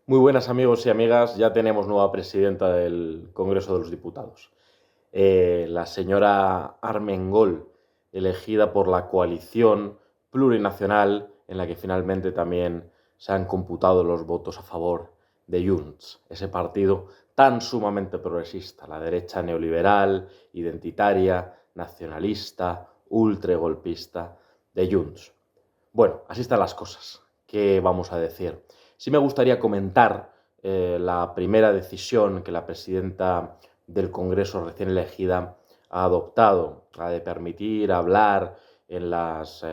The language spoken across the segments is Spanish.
Muy buenas amigos y amigas, ya tenemos nueva presidenta del Congreso de los Diputados. La señora Armengol, elegida por la coalición plurinacional en la que finalmente también se han computado los votos a favor de Junts, ese partido tan sumamente progresista, la derecha neoliberal, identitaria, nacionalista, ultragolpista de Junts. Bueno, así están las cosas. ¿Qué vamos a decir? Sí me gustaría comentar la primera decisión que la presidenta del Congreso recién elegida ha adoptado, la de permitir hablar en las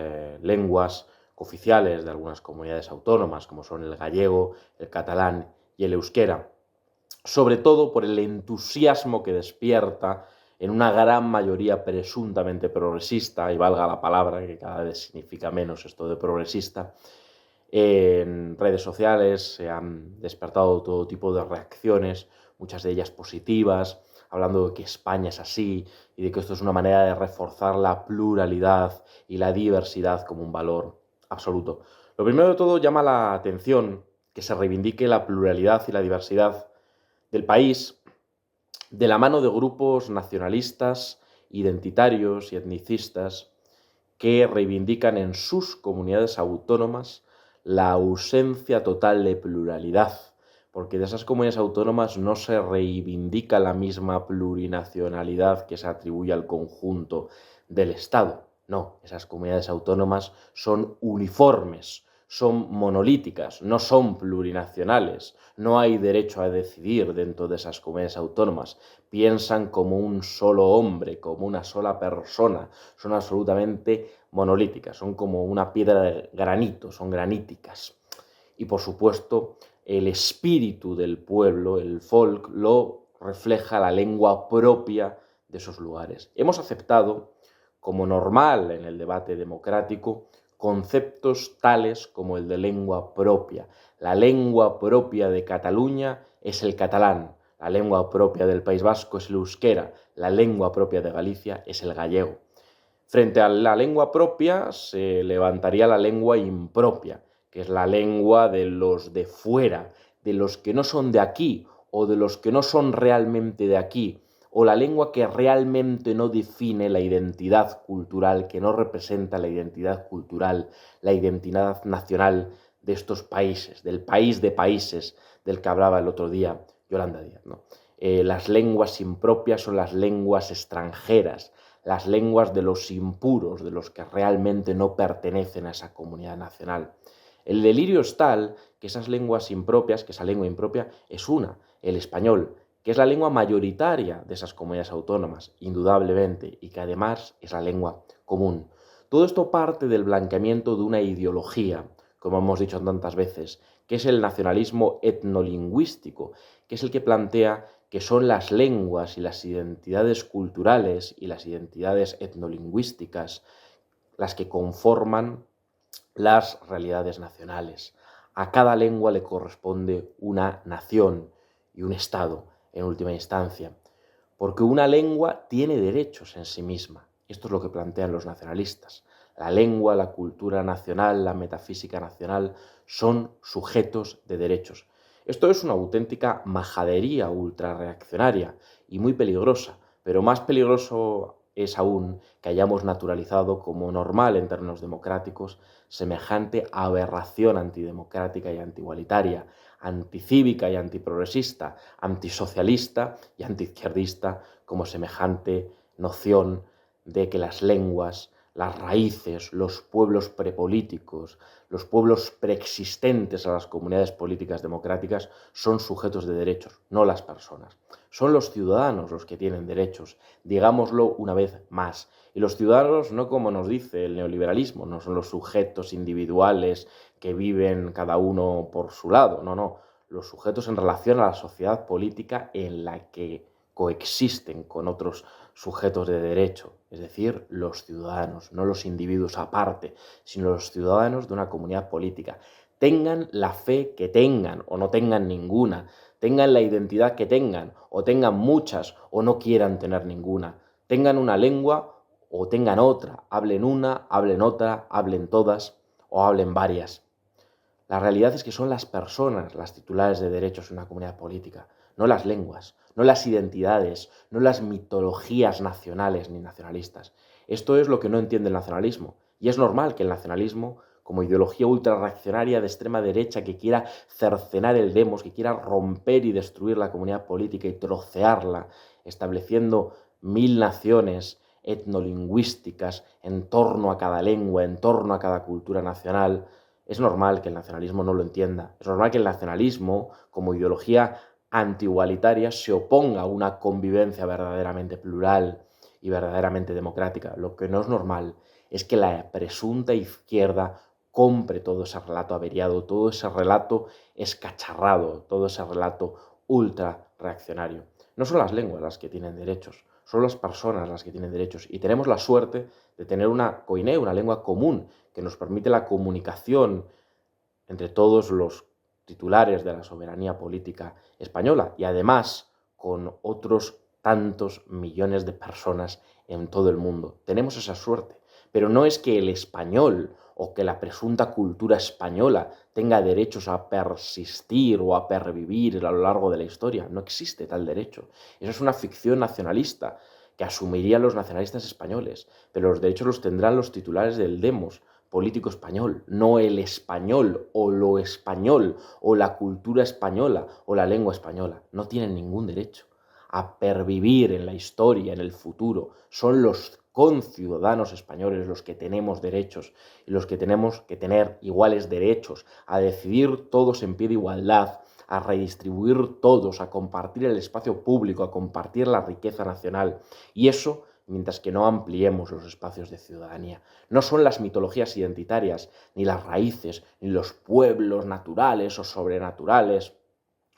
lenguas oficiales de algunas comunidades autónomas, como son el gallego, el catalán y el euskera, sobre todo por el entusiasmo que despierta en una gran mayoría presuntamente progresista, y valga la palabra, que cada vez significa menos esto de progresista. En redes sociales se han despertado todo tipo de reacciones, muchas de ellas positivas, hablando de que España es así y de que esto es una manera de reforzar la pluralidad y la diversidad como un valor absoluto. Lo primero de todo, llama la atención que se reivindique la pluralidad y la diversidad del país de la mano de grupos nacionalistas, identitarios y etnicistas que reivindican en sus comunidades autónomas la ausencia total de pluralidad, porque de esas comunidades autónomas no se reivindica la misma plurinacionalidad que se atribuye al conjunto del Estado. No, esas comunidades autónomas son uniformes, son monolíticas, no son plurinacionales. No hay derecho a decidir dentro de esas comunidades autónomas. Piensan como un solo hombre, como una sola persona. Son absolutamente monolíticas, son como una piedra de granito, son graníticas. Y por supuesto, el espíritu del pueblo, el folk, lo refleja la lengua propia de esos lugares. Hemos aceptado, como normal en el debate democrático, conceptos tales como el de lengua propia. La lengua propia de Cataluña es el catalán, la lengua propia del País Vasco es el euskera, la lengua propia de Galicia es el gallego. Frente a la lengua propia se levantaría la lengua impropia, que es la lengua de los de fuera, de los que no son de aquí o de los que no son realmente de aquí, o la lengua que realmente no define la identidad cultural, que no representa la identidad cultural, la identidad nacional de estos países, del país de países del que hablaba el otro día Yolanda Díaz, ¿no? Las lenguas impropias son las lenguas extranjeras, las lenguas de los impuros, de los que realmente no pertenecen a esa comunidad nacional. El delirio es tal que esas lenguas impropias, que esa lengua impropia es una, el español, que es la lengua mayoritaria de esas comunidades autónomas, indudablemente, y que además es la lengua común. Todo esto parte del blanqueamiento de una ideología, como hemos dicho tantas veces, que es el nacionalismo etnolingüístico, que es el que plantea que son las lenguas y las identidades culturales y las identidades etnolingüísticas las que conforman las realidades nacionales. A cada lengua le corresponde una nación y un Estado, en última instancia, porque una lengua tiene derechos en sí misma. Esto es lo que plantean los nacionalistas. La lengua, la cultura nacional, la metafísica nacional son sujetos de derechos. Esto es una auténtica majadería ultrarreaccionaria y muy peligrosa, pero más peligroso es aún que hayamos naturalizado como normal en términos democráticos semejante aberración antidemocrática y antigualitaria, anticívica y antiprogresista, antisocialista y antiizquierdista, como semejante noción de que las lenguas, las raíces, los pueblos prepolíticos, los pueblos preexistentes a las comunidades políticas democráticas son sujetos de derechos, no las personas. Son los ciudadanos los que tienen derechos, digámoslo una vez más. Y los ciudadanos, no como nos dice el neoliberalismo, no son los sujetos individuales que viven cada uno por su lado, no. Los sujetos en relación a la sociedad política en la que coexisten con otros sujetos de derecho, es decir, los ciudadanos, no los individuos aparte, sino los ciudadanos de una comunidad política. Tengan la fe que tengan o no tengan ninguna, tengan la identidad que tengan o tengan muchas o no quieran tener ninguna, tengan una lengua o tengan otra, hablen una, hablen otra, hablen todas o hablen varias. La realidad es que son las personas las titulares de derechos en una comunidad política, no las lenguas, no las identidades, no las mitologías nacionales ni nacionalistas. Esto es lo que no entiende el nacionalismo. Y es normal que el nacionalismo, como ideología ultrarreaccionaria de extrema derecha que quiera cercenar el demos, que quiera romper y destruir la comunidad política y trocearla, estableciendo 1000 naciones etnolingüísticas en torno a cada lengua, en torno a cada cultura nacional, es normal que el nacionalismo no lo entienda. Es normal que el nacionalismo, como ideología antiigualitaria, se oponga a una convivencia verdaderamente plural y verdaderamente democrática. Lo que no es normal es que la presunta izquierda compre todo ese relato averiado, todo ese relato escacharrado, todo ese relato ultra reaccionario. No son las lenguas las que tienen derechos, son las personas las que tienen derechos. Y tenemos la suerte de tener una koiné, una lengua común, que nos permite la comunicación entre todos los titulares de la soberanía política española y además con otros tantos millones de personas en todo el mundo. Tenemos esa suerte, pero no es que el español o que la presunta cultura española tenga derechos a persistir o a pervivir a lo largo de la historia. No existe tal derecho. Eso es una ficción nacionalista que asumirían los nacionalistas españoles, pero los derechos los tendrán los titulares del demos político español, no el español o lo español o la cultura española o la lengua española. No tienen ningún derecho a pervivir en la historia, en el futuro. Son los conciudadanos españoles los que tenemos derechos y los que tenemos que tener iguales derechos a decidir todos en pie de igualdad, a redistribuir todos, a compartir el espacio público, a compartir la riqueza nacional. Y eso mientras que no ampliemos los espacios de ciudadanía. No son las mitologías identitarias, ni las raíces, ni los pueblos naturales o sobrenaturales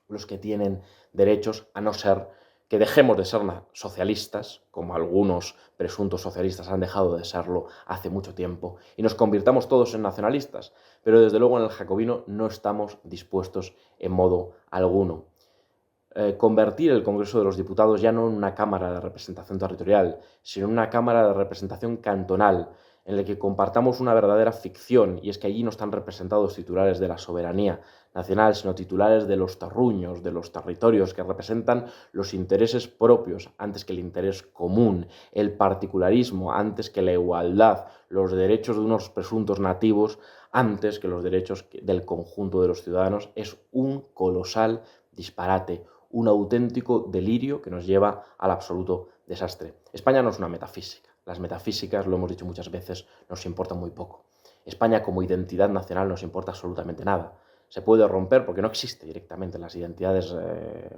los que tienen derechos, a no ser que dejemos de ser socialistas, como algunos presuntos socialistas han dejado de serlo hace mucho tiempo, y nos convirtamos todos en nacionalistas. Pero desde luego en el jacobino no estamos dispuestos en modo alguno. Convertir el Congreso de los Diputados ya no en una Cámara de Representación Territorial, sino en una Cámara de Representación Cantonal, en la que compartamos una verdadera ficción, y es que allí no están representados titulares de la soberanía nacional, sino titulares de los terruños, de los territorios, que representan los intereses propios antes que el interés común, el particularismo antes que la igualdad, los derechos de unos presuntos nativos antes que los derechos del conjunto de los ciudadanos. Es un colosal disparate, un auténtico delirio que nos lleva al absoluto desastre. España no es una metafísica. Las metafísicas, lo hemos dicho muchas veces, nos importan muy poco. España como identidad nacional nos importa absolutamente nada. Se puede romper porque no existe directamente. Las identidades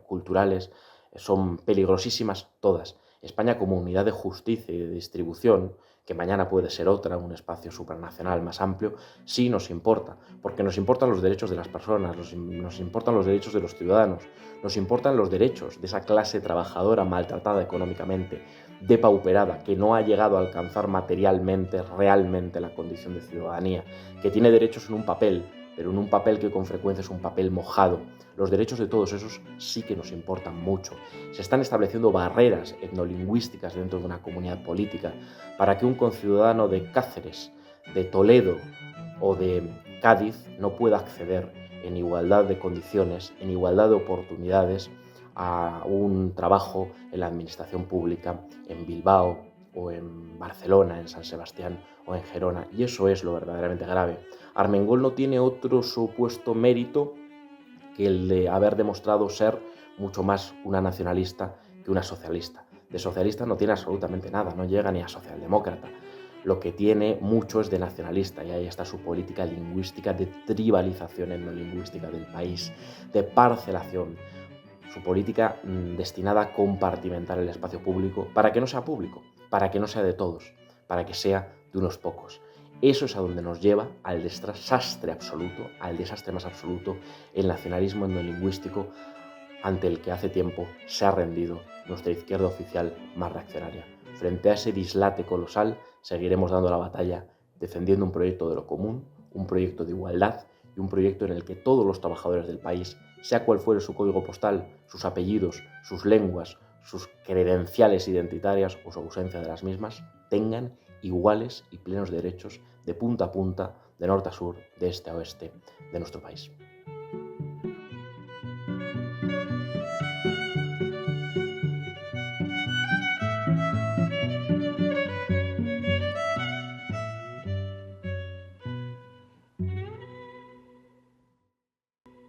culturales son peligrosísimas todas. España como unidad de justicia y de distribución, que mañana puede ser otra, un espacio supranacional más amplio, sí nos importa, porque nos importan los derechos de las personas, nos importan los derechos de los ciudadanos, nos importan los derechos de esa clase trabajadora maltratada económicamente, depauperada, que no ha llegado a alcanzar materialmente, realmente la condición de ciudadanía, que tiene derechos en un papel, pero en un papel que con frecuencia es un papel mojado. Los derechos de todos esos sí que nos importan mucho. Se están estableciendo barreras etnolingüísticas dentro de una comunidad política para que un conciudadano de Cáceres, de Toledo o de Cádiz no pueda acceder en igualdad de condiciones, en igualdad de oportunidades a un trabajo en la administración pública en Bilbao o en Barcelona, en San Sebastián o en Gerona. Y eso es lo verdaderamente grave. Armengol no tiene otro supuesto mérito que el de haber demostrado ser mucho más una nacionalista que una socialista. De socialista no tiene absolutamente nada, no llega ni a socialdemócrata. Lo que tiene mucho es de nacionalista, y ahí está su política lingüística de tribalización etnolingüística del país, de parcelación, su política destinada a compartimentar el espacio público para que no sea público, para que no sea de todos, para que sea de unos pocos. Eso es a donde nos lleva al desastre absoluto, al desastre más absoluto, el nacionalismo etnolingüístico ante el que hace tiempo se ha rendido nuestra izquierda oficial más reaccionaria. Frente a ese dislate colosal, seguiremos dando la batalla, defendiendo un proyecto de lo común, un proyecto de igualdad y un proyecto en el que todos los trabajadores del país, sea cual fuere su código postal, sus apellidos, sus lenguas, sus credenciales identitarias o su ausencia de las mismas, tengan iguales y plenos derechos de punta a punta de norte a sur, de este a oeste de nuestro país.